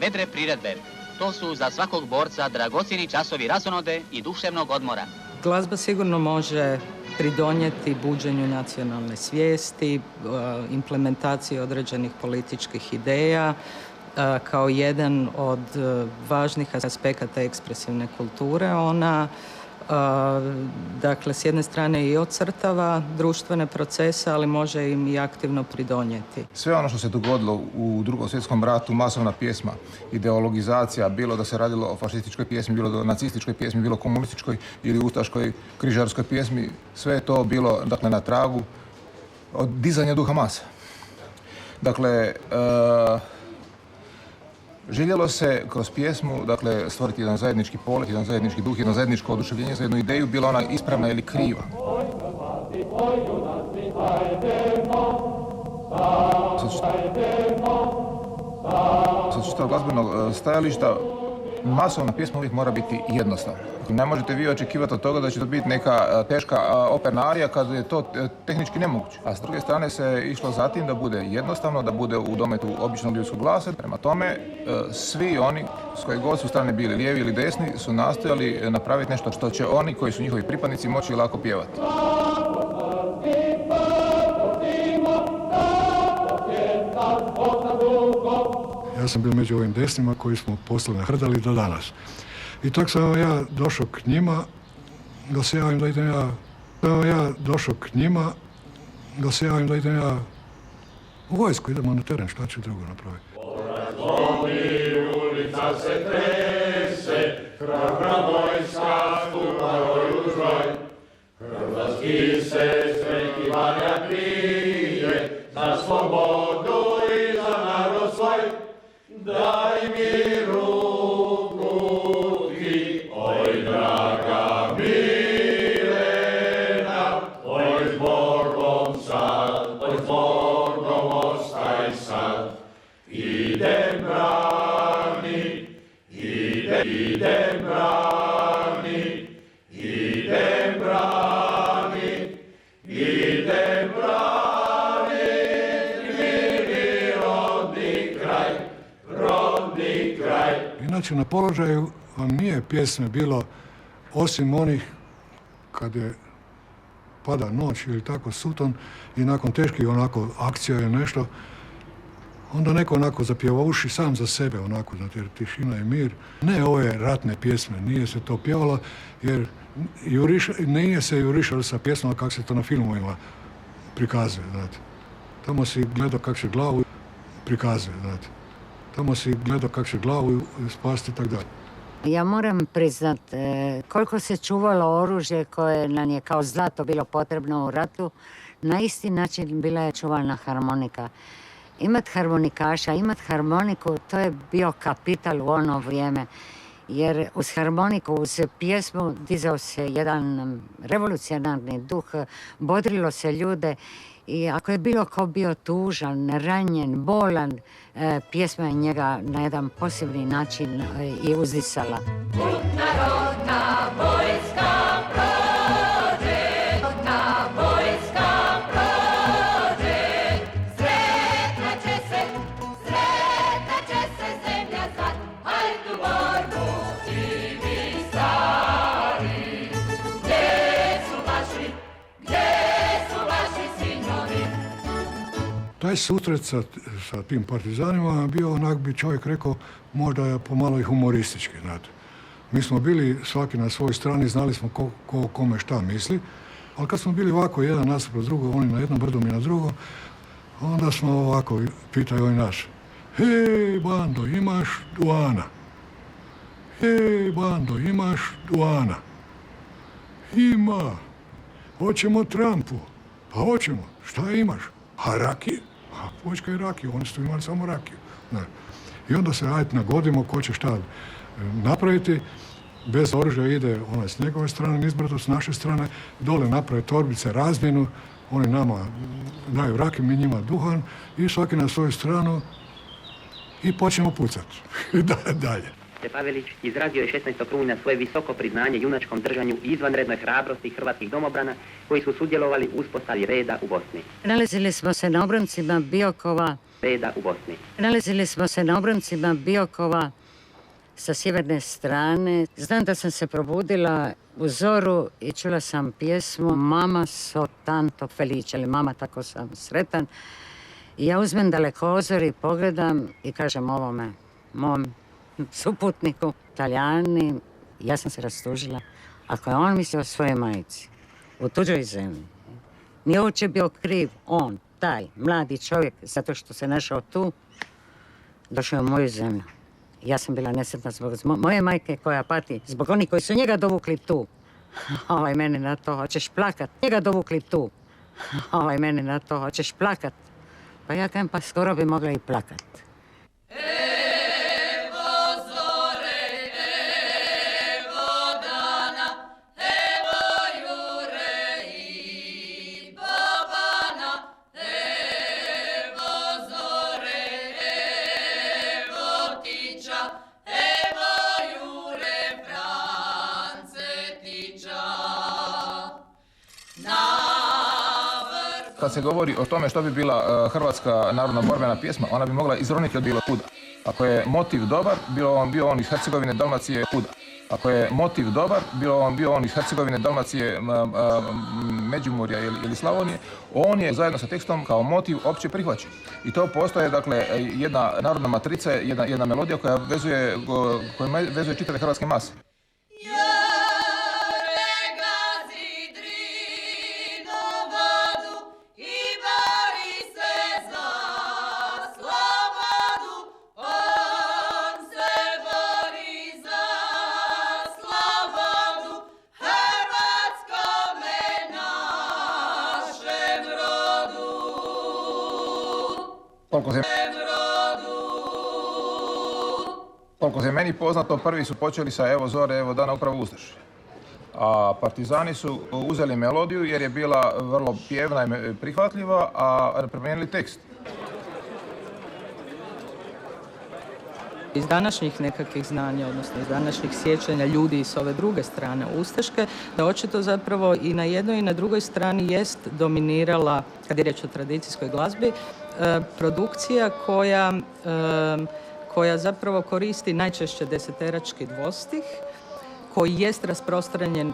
Vedre priredbe. To su za svakog borca dragocjeni časovi razonode i duševnog odmora. Glazba sigurno može pridonijeti buđenju nacionalne svijesti, implementaciji određenih političkih ideja, kao jedan od važnih aspekata ekspresivne kulture. Ona, dakle, s jedne strane i ocrtava društvene procese, ali može im i aktivno pridonijeti. Sve ono što se dogodilo u Drugom svjetskom ratu, masovna pjesma, ideologizacija, bilo da se radilo o fašističkoj pjesmi, bilo o nacističkoj pjesmi, bilo komunističkoj ili ustaškoj, križarskoj pjesmi, sve je to bilo, dakle, na tragu od dizanja duha masa. Dakle, željelo se kroz pjesmu, dakle, stvoriti jedan zajednički polet, jedan zajednički duh, jedno zajedničko oduševljenje za jednu ideju, bila ona ispravna ili kriva. Sa čistog glazbenog stajališta, masovna pjesma uvijek mora biti jednostavna. Ne možete vi očekivati od toga da će to biti neka teška operna arija kad je to tehnički nemoguće. A s druge strane se išlo za tim da bude jednostavno, da bude u dometu običnog ljudskog glasa. Prema tome, svi oni s koje god su strane bili, lijevi ili desni, su nastojali napraviti nešto što će oni koji su njihovi pripadnici moći lako pjevati. Ja sam bio među ovim desnima koji smo posle nahrdali do danas. I tako sam ja došao k njima, da se javim da idem ja u vojsku, idemo na teren, šta ću drugo napraviti. Ulica se trese, hrabra vojska stupa oružoj, hrvatski se sveki valja krije, za slobodu i za narod svoj, daj mi ruku ti, oj draga Milena, oj s Bogom sad, oj s Bogom ostaj sad. Idem brani, idem brani, idem brani, idem brani, mili rodni kraj, rodni kraj. Inače, na položaju vam nije pjesme bilo, osim onih kad je pada noć ili tako suton i nakon teških onako akcija ili nešto, onda neko onako zapjevauši sam za sebe, onako, znate, jer tišina je mir. Ne ove ratne pjesme, nije se to pjevalo, jer nije se jurišalo sa pjesmama kako se to na filmovima prikazuje, znate. Tamo si gledao kako će glavu prikazuje, znate. Tamo si gledao kako će glavu spasti i tako dalje. Ja moram priznat, koliko se čuvalo oružje koje nam je kao zlato bilo potrebno u ratu, na isti način bila je čuvana harmonika. Imat harmonikaša, imat harmoniku, to je bio kapital u ono vrijeme. Jer uz harmoniku, uz pjesmu dizao se jedan revolucionarni duh, bodrilo se ljude i ako je bilo ko bio tužan, ranjen, bolan, pjesma je njega na jedan posebni način i uzdisala. Narodna vojska prođe, narodna vojska prođe, sretna će se zemlja zvat, hajdu borbu i vi stari. Gdje su vaši sinovi? Taj susret sa tim partizanima bio, onak bi čovjek rekao, možda pomalo i humoristički, znate. Mi smo bili svaki na svojoj strani, znali smo ko kome šta misli, ali kad smo bili ovako jedan nasuprot drugo, oni na jednom brdu, mi na drugo, onda smo ovako, pitaju oni naš, hej, bando, imaš duana? Hej, bando, imaš duana? Ima. Hoćemo trampu. Pa hoćemo. Šta imaš? A rakije? A vojska je rakiju, oni su imali samo rakiju. Ne. I onda se ajde nagodimo ko će šta napraviti. Bez oružja ide onaj s njegove strane, nizbrdo s naše strane, dole naprave torbice, razmjenu, oni nama daju rakiju, mi njima duhan i svaki na svoju stranu i počnemo pucati. Dalje. Pavelić izrazio je 16. rujna svoje visoko priznanje junačkom držanju i izvanrednoj hrabrosti hrvatskih domobrana koji su sudjelovali u uspostavi reda u Bosni. Nalazili smo se na obroncima Biokova reda u Bosni. Nalazili smo se na obroncima Biokova sa sjeverne strane. Znam da sam se probudila u zoru i čula sam pjesmu Mama so tanto felice, ili Mama tako sam sretan. I ja uzmem dalekozor i pogledam i kažem ovome, mom suputniku, Talijani, ja sam se rastužila. Ako je on mislio o svojoj majici, u tuđoj zemlji, nije uopće bio kriv on, taj mladi čovjek, zato što se našao tu, došao je u moju zemlju. Ja sam bila nesretna zbog moje majke koja pati, zbog onih koji su njega dovukli tu. Meni na to, hoćeš plakat, njega dovukli tu. Meni na to, hoćeš plakat. Pa ja kažem, pa skoro bi mogla i plakat. Kad se govori o tome što bi bila hrvatska narodna borbena pjesma, ona bi mogla izroniti od bilo kuda. Ako je motiv dobar, bio on iz Hercegovine, Dalmacije, kuda. Ako je motiv dobar, bio on iz Hercegovine, Dalmacije, Međimurja ili Slavonije, on je zajedno sa tekstom kao motiv opće prihvaćen. I to postoje, dakle, jedna narodna matrica, jedna melodija koja vezuje čitave hrvatske mase. Koliko se meni poznato, prvi su počeli sa Evo zore, evo dana upravo ustaše. A partizani su uzeli melodiju jer je bila vrlo pjevna i prihvatljiva, a promijenili tekst. Iz današnjih nekakvih znanja, odnosno iz današnjih sjećanja ljudi s ove druge strane ustaške, da očito zapravo i na jednoj i na drugoj strani jest dominirala, kad je riječ o tradicijskoj glazbi, produkcija koja zapravo koristi najčešće deseterački dvostih, koji jest rasprostranjen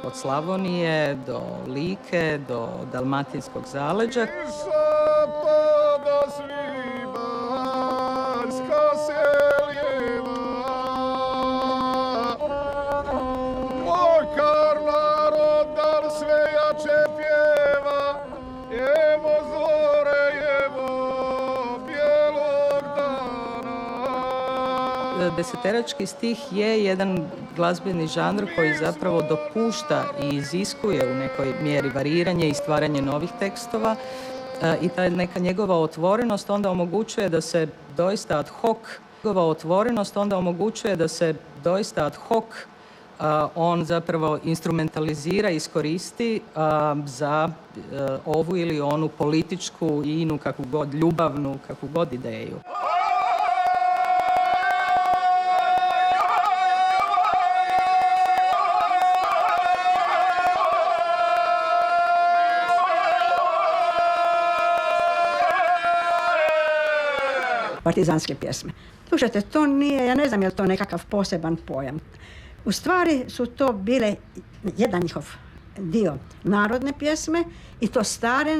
od Slavonije do Like, do Dalmatinskog zaleđa. Deseterački stih je jedan glazbeni žanr koji zapravo dopušta i iziskuje u nekoj mjeri variranje i stvaranje novih tekstova i ta neka njegova otvorenost onda omogućuje da se doista ad hoc on zapravo instrumentalizira, iskoristi za ovu ili onu političku, inu, kakvu god, ljubavnu, kakvu god ideju. Partizanske pjesme. Slušajte, to nije, ja ne znam je li to nekakav poseban pojam. U stvari su to bile jedan njihov dio narodne pjesme i to stare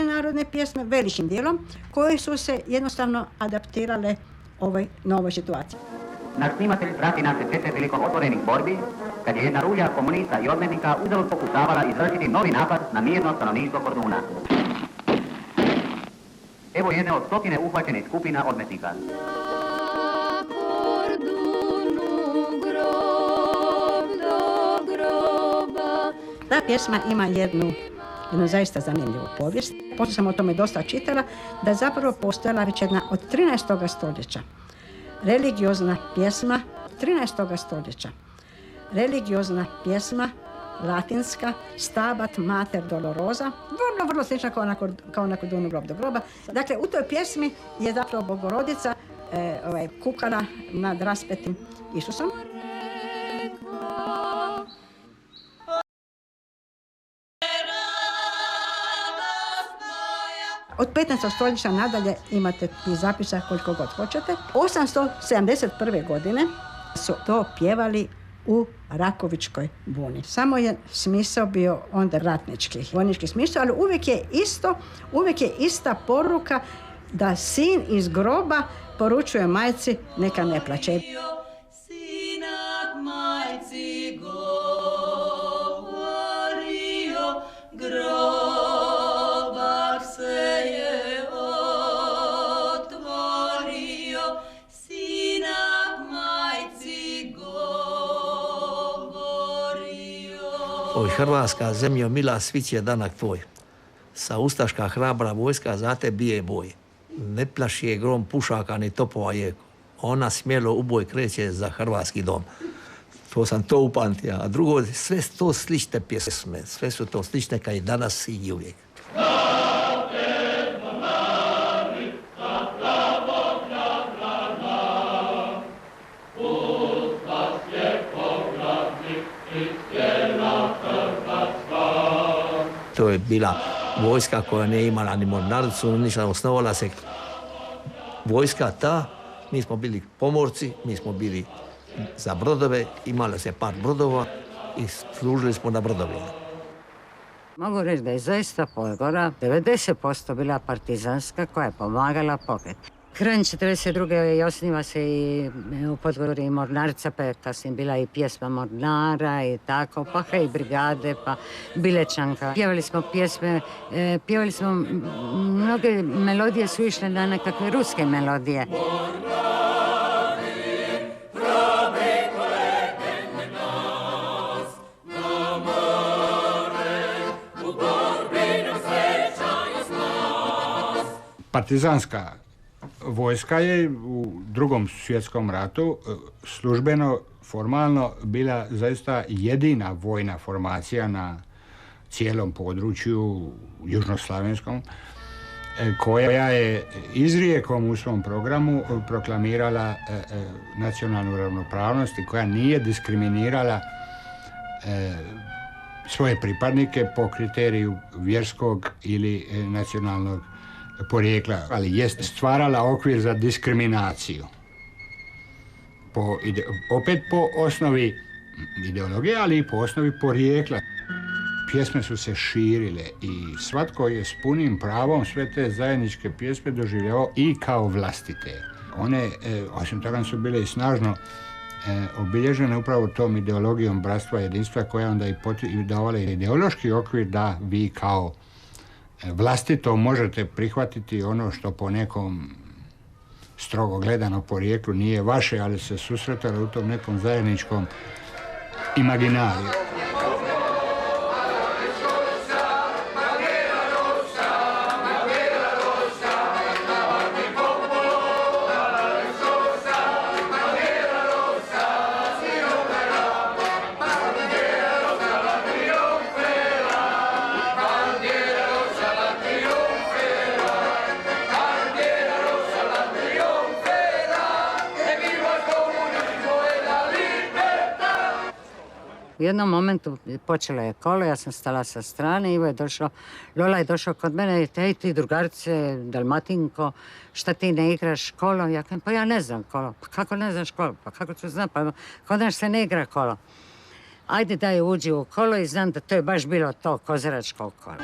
narodne pjesme, velikim dijelom, koje su se jednostavno adaptirale ovoj novoj situaciji. Naš snimatelj prati naše čete prilikom otvorenih borbi, kad je jedna rulja komunista i odmetnika uzalud pokušavala izvršiti novi napad na mirno stanovništvo Korduna. Evo jedne od stotine uhvaćenih skupina odmetnika. Ta pjesma ima jednu zaista zanimljivu povijest. Poslije sam o tome dosta čitala, da je zapravo postojala već jedna od 13. stoljeća. Religiozna pjesma, latinska, Stabat Mater Dolorosa, vrlo slična kao na Kordunu grob do groba. Dakle, u toj pjesmi je zapravo Bogorodica kukala nad raspetim Isusom. Od 15. stoljeća nadalje imate tih zapisa koliko god hoćete. 871. godine su to pjevali u Rakovičkoj buni. Samo je smisao bio onda ratnički, vojnički smisao, ali uvijek je ista poruka da sin iz groba poručuje majci neka ne plače. Oj, Hrvatska zemljo mila, svić je danak tvoj. Sa ustaška hrabra vojska za te bije boj. Ne plaši je grom pušaka ni topova jeko. Ona smjelo u boj kreće za hrvatski dom. To sam to upamtio. A drugo, sve to slične pjesme. Sve su to slične kao i danas i uvijek. To je bila vojska koja nije imala ni mornaricu, ništa, osnovala se vojska ta, mi smo bili pomorci, mi smo bili za brodove, imali se par brodova i služili smo na brodovima. Mogu reći da je zaista Podgora 90% bila partizanska koja je pomagala pokret. Krajem 1942. osniva se i u Podgori mornarica, pa je kasnije bila i pjesma mornara i tako, pa i brigade, pa Bilečanka. Pjevali smo pjesme, mnoge melodije su išle na nekakve ruske melodije. Partizanska vojska je u Drugom svjetskom ratu službeno, formalno bila zaista jedina vojna formacija na cijelom području južnoslavenskom koja je izrijekom u svom programu proklamirala nacionalnu ravnopravnost i koja nije diskriminirala svoje pripadnike po kriteriju vjerskog ili nacionalnog porijekla, ali jest stvarala okvir za diskriminaciju. Opet po osnovi ideologije, ali i po osnovi porijekla. Pjesme su se širile i svatko je s punim pravom sve te zajedničke pjesme doživljavao i kao vlastite. One, osim toga, su bile i snažno obilježene upravo tom ideologijom bratstva i jedinstva koja onda i davala ideološki okvir da vi kao vlastito možete prihvatiti ono što po nekom strogo gledano porijeklu nije vaše, ali se susretali u tom nekom zajedničkom imaginariju. U jednom momentu počelo je kolo, ja sam stala sa strane, Lola je došao kod mene i ej ti drugarice, Dalmatinko, šta ti ne igraš kolo? Ja kažem, pa ja ne znam kolo. Pa kako ne znaš kolo? Pa kako ću znam? Pa kod nas se ne igra kolo. Ajde daj uđi u kolo i znam da to je baš bilo to kozaračko kolo.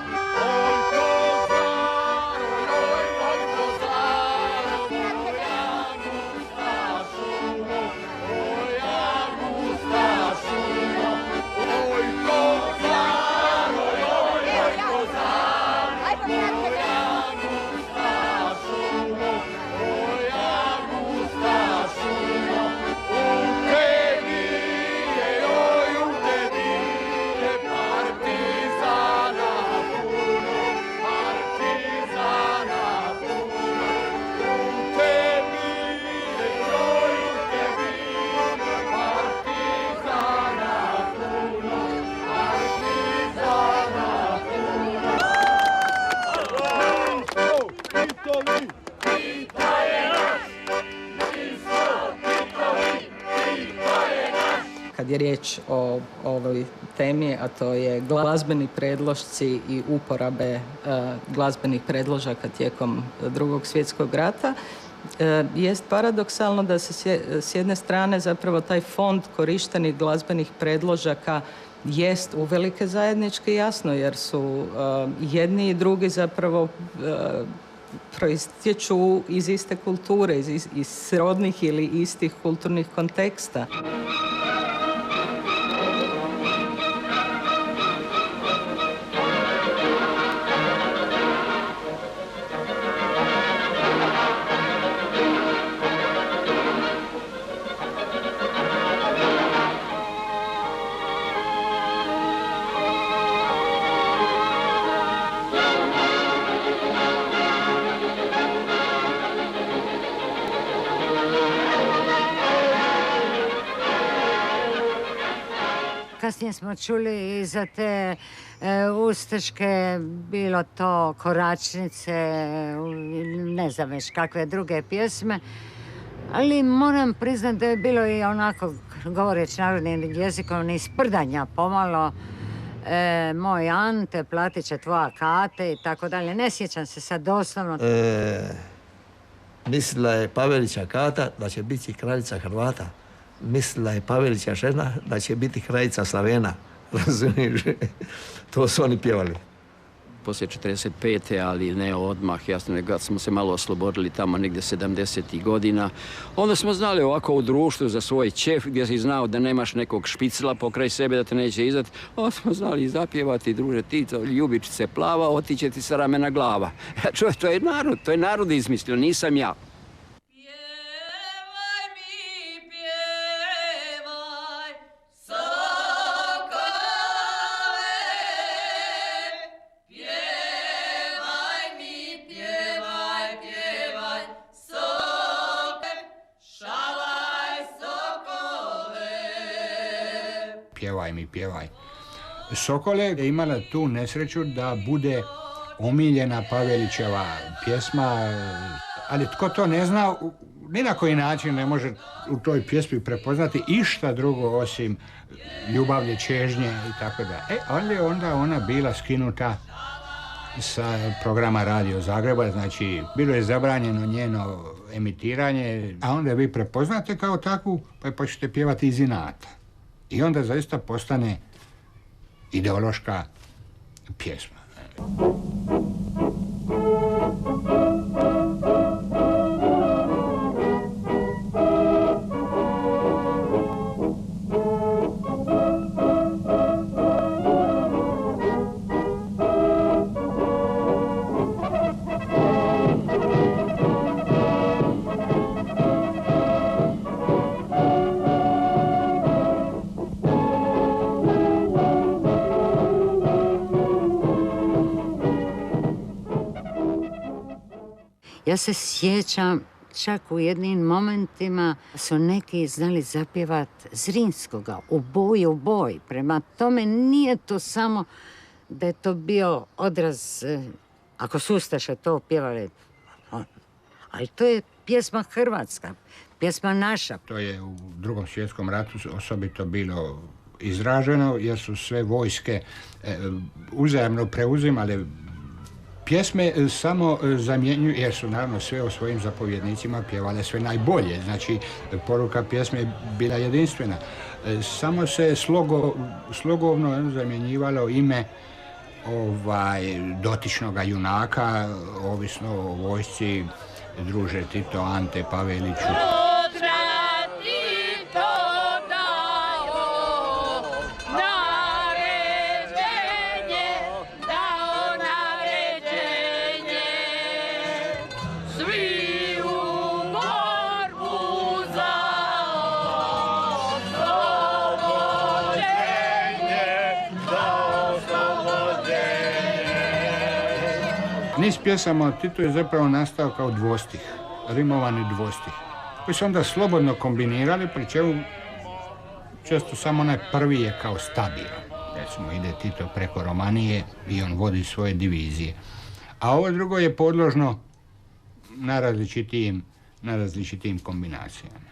kad je riječ o ovoj temi, a to je glazbeni predlošci i uporabe glazbenih predložaka tijekom Drugog svjetskog rata, jest paradoksalno da se s jedne strane zapravo taj fond korištenih glazbenih predložaka jest uvelike zajednički, jasno, jer su jedni i drugi zapravo proistječu iz iste kulture, iz srodnih ili istih kulturnih konteksta. Kasnije smo čuli i za te ustaške, bilo to koračnice, ne znam već kakve druge pjesme, ali moram priznati da je bilo i onako, govoreći narodnim jezikom, ni sprdanja pomalo. Moj Ante, platit će tvoja kate i tako dalje. Ne sjećam se sad doslovno. Mislila je Pavelića Kata da će biti kraljica Hrvata. Mislila je Pavelića žena da će biti kraljica Slavena. Razumiješ? To su oni pjevali. Poslije 45. ali ne odmah, jasno, nego smo se malo oslobodili tamo negdje 70. godina. Onda smo znali ovako u društvu za svoj ćef, gdje si znao da nemaš nekog špicla pokraj sebe, da te neće izdat. Onda smo znali zapjevati, druže, ti to ljubičice plava, otiće ti sa ramena glava. Čovjek, to je narod izmislio, nisam ja. Pjevaj. Sokole je imala tu nesreću da bude omiljena Pavelićeva pjesma, ali tko to ne zna, ni na koji način ne može u toj pjesmi prepoznati išta drugo osim ljubavlje, čežnje i tako da. Ali je onda ona bila skinuta sa programa Radio Zagreba, znači bilo je zabranjeno njeno emitiranje, a onda vi prepoznate kao takvu, pa je počnete pjevati iz inata. I onda zaista postane ideološka pjesma. Ja se sjećam, čak u jednim momentima su neki znali zapjevati Zrinskoga, u boj. Prema tome nije to samo da je to bio odraz, ako su ustaše to pjevali, ali to je pjesma hrvatska, pjesma naša. To je u Drugom svjetskom ratu osobito bilo izraženo jer su sve vojske uzajamno preuzimale pjesme, samo zamjenjuju, jer su naravno sve o svojim zapovjednicima pjevale sve najbolje, znači poruka pjesme je bila jedinstvena. Samo se slogovno zamjenjivalo ime dotičnoga junaka, ovisno o vojsci, druže Tito, Ante Paveliću. Niz pjesama o Titu je zapravo nastao kao dvostih, rimovani dvostih, koji su onda slobodno kombinirali, pri čemu često samo onaj prvi je kao stabilan. Recimo, ide Tito preko Romanije i on vodi svoje divizije. A ovo drugo je podložno na različitim kombinacijama.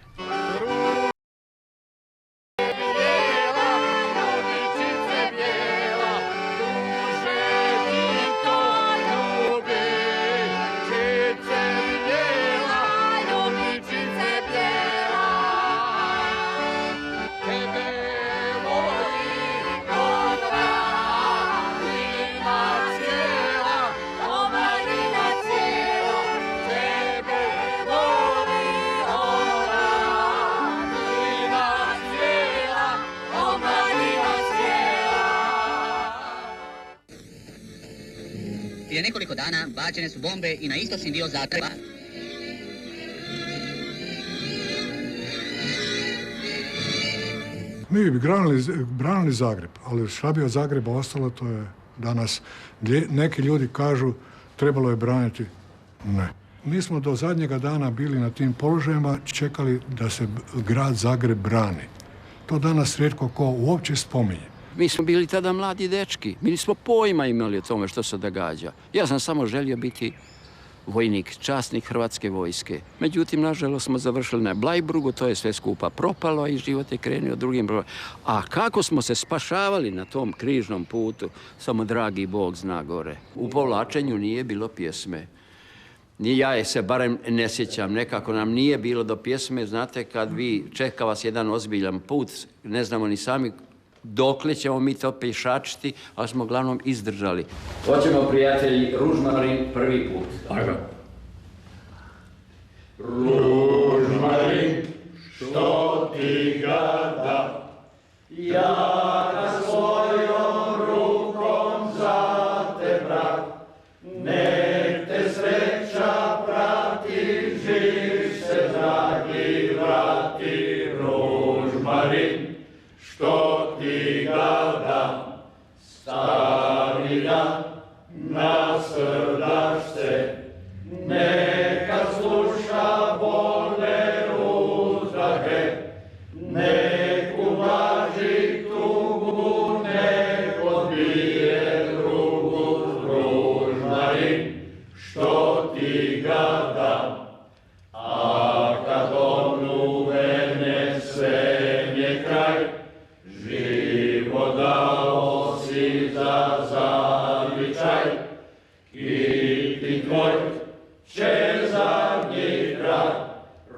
dana bačene su bombe i na istočni dio Zagreba. Mi bi branili Zagreb, ali šta bi od Zagreba ostalo, to je danas. Neki ljudi kažu trebalo je braniti. Ne. Mi smo do zadnjega dana bili na tim položajima, čekali da se grad Zagreb brani. To danas rijetko ko uopće spominje. Mi smo bili tada mladi dečki. Mi nismo pojma imali o tome što se događa. Ja sam samo želio biti vojnik, časnik Hrvatske vojske. Međutim, nažalost, smo završili na Blajburgu, to je sve skupa propalo i život je krenuo drugim. A kako smo se spašavali na tom križnom putu, samo dragi Bog zna gore. U povlačenju nije bilo pjesme. Ja je se barem ne sjećam, nekako nam nije bilo do pjesme. Znate, kad vi čeka vas jedan ozbiljan put, ne znamo ni sami dokle ćemo mi to pješačiti, ali smo uglavnom izdržali. Hoćemo, prijatelji, Ružmarin prvi put. Ajde. Ružmarin, što ti ga da, ja ga svojom rukom za te brak, nek te sreća prati, živ se dragi vrati. Ružmarin, što ti ga da, stavi ga na srdašce, neka sluša bolne uzdahe, nek ublaži tugu, nek odbije drugu. Ružmarin, što ti ga da, a kad on uvene sve kraj, život dao si za zavičaj, i ti tvoj će zadnji kraj.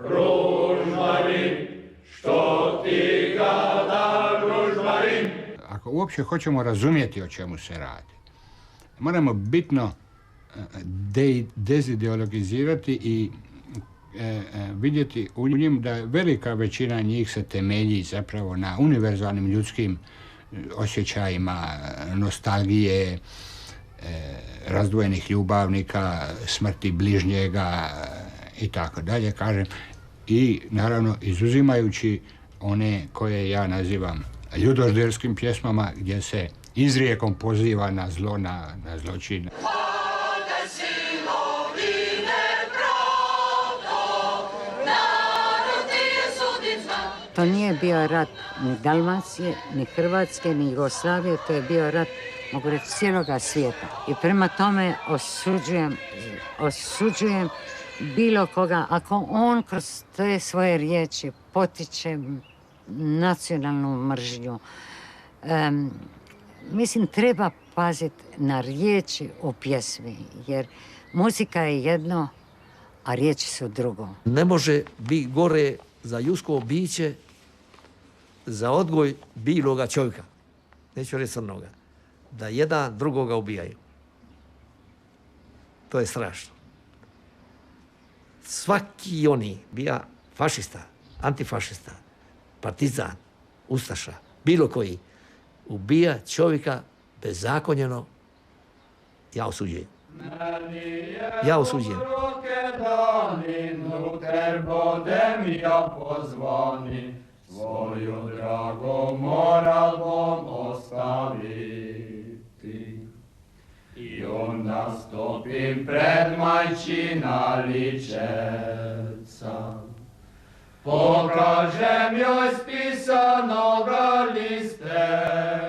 Ružmarin, što ti ga da, Ružmarin. Ako uopće hoćemo razumjeti o čemu se radi, moramo bitno dezideologizirati i vidjeti u njim da velika većina njih se temelji zapravo na univerzalnim ljudskim osjećajima, nostalgije, razdvojenih ljubavnika, smrti bližnjega i tako dalje, kažem. I naravno izuzimajući one koje ja nazivam ljudožderskim pjesmama gdje se izrijekom poziva na zlo, na zločin. To nije bio rat ni Dalmacije, ni Hrvatske, ni Jugoslavije, to je bio rat, mogu reći, cijeloga svijeta. I prema tome osuđujem bilo koga, ako on kroz te svoje riječi potiče nacionalnu mržnju. Mislim, treba paziti na riječi u pjesmi, jer muzika je jedno, a riječi su drugo. Ne može biti gore za ljudsko biće, za odgoj biloga čovjeka, neću reći crnoga, da jedan drugoga ubijaju. To je strašno. Svaki oni, bija fašista, antifašista, partizan, ustaša, bilo koji, ubija čovjeka bezakonjeno, ja osuđujem. Ja osuđujem. Svoju drago moral bom ostaviti. I onda stopim pred majčina ličeca. Pokažem joj spisanoga listeka,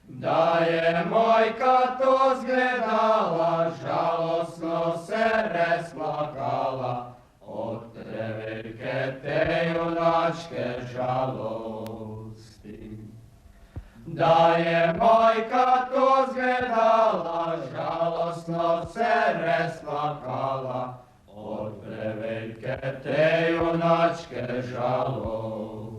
da je mojka to zgledala, žalosno se resplakala, od treveljke te junačke žalosti. Da je mojka to zgledala, žalosno se resplakala, od treveljke te junačke žalosti.